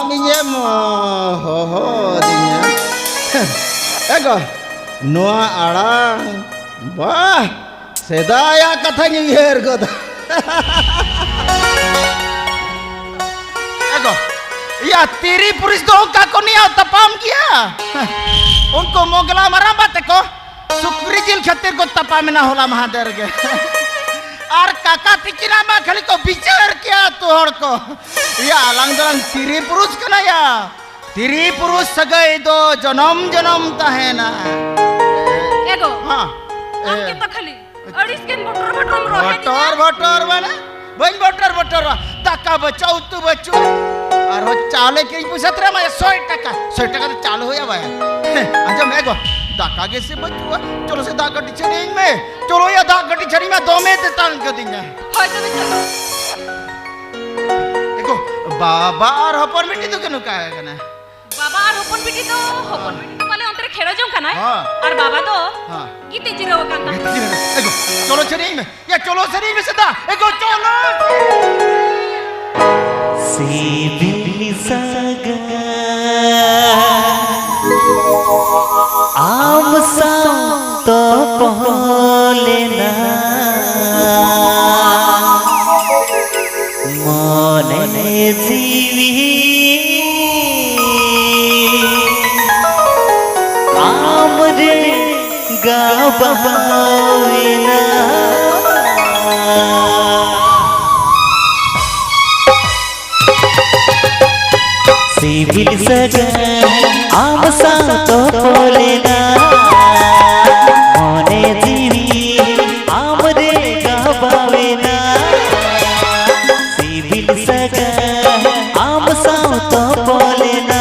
nije hoho dinya. Ego noa arang bah sedaya katanya yer goda. Ego ya tiri puris do kako nia tapam kia. Unko mogla maramba teko sukri jil khatir ko tapamena hola mahader ge. और काका तिचिना में खाली को बिचार किया तो हर को या अलग अलग तिरी पुरुष कना या तिरी पुरुष सगाई दो जन्म जन्म ता है ना एगो हाँ आपके तो खाली अड़िस के बटर बटर में रोहे बटर बटर वाला बन बटर बटर ताका बचाओ तू बचो और वो चाले के पूछत रे मैं 100 टका तो चालू हो या भाई अच्छा मैं को दाका के से बचुआ चलो से दाका टिचरी में चलो या दाका टिचरी में 2 में ते तांग कर देंगे होय तो चलो देखो बाबा और हपन मिट्टी तो केनु का है ना बाबा और हपन बिटी तो वाले अंतरे खेड़ा जाऊं का ना हाँ। और बाबा तो हाँ। किते जिरो का ना देखो चलो शरीर में या चलो शरीर में सदा देखो चलो सीबी सगा आम सा तो पहलेना मने जीवी आम रे गाबावेना सिविल सगा आम सा तो पहलेना मने जीवी आम रे गाबावेना सिविल सगा आम सा तो पहलेना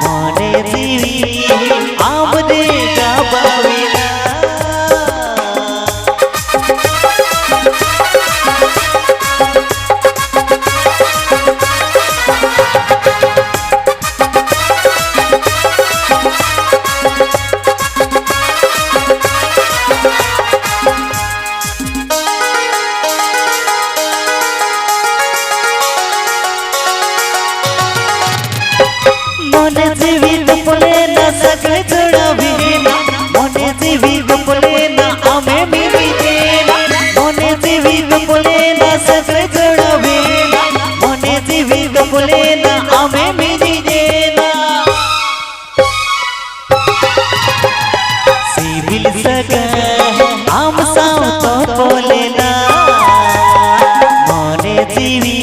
मने जीवी आम रे गाबावेना मने जीवी बपले ना सगळे जोडावीना मने जीवी बपले ना आमे मिली देना मने जीवी बपले ना सगळे जोडावीना मने जीवी बपले ना आमे मिली देना सिविल सगा आम साव तो बोलेना मने जीवी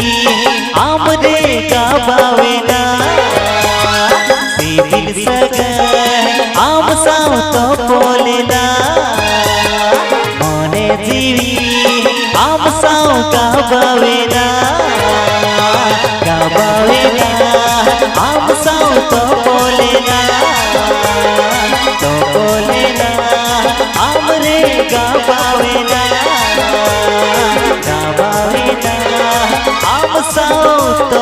आम रे गाबावेना सिविल सगा आम साव तो बोलेना मने जीवी आम साव गाबावेना आम साव तो बोलेना आम रे गाबावेना आम साव तो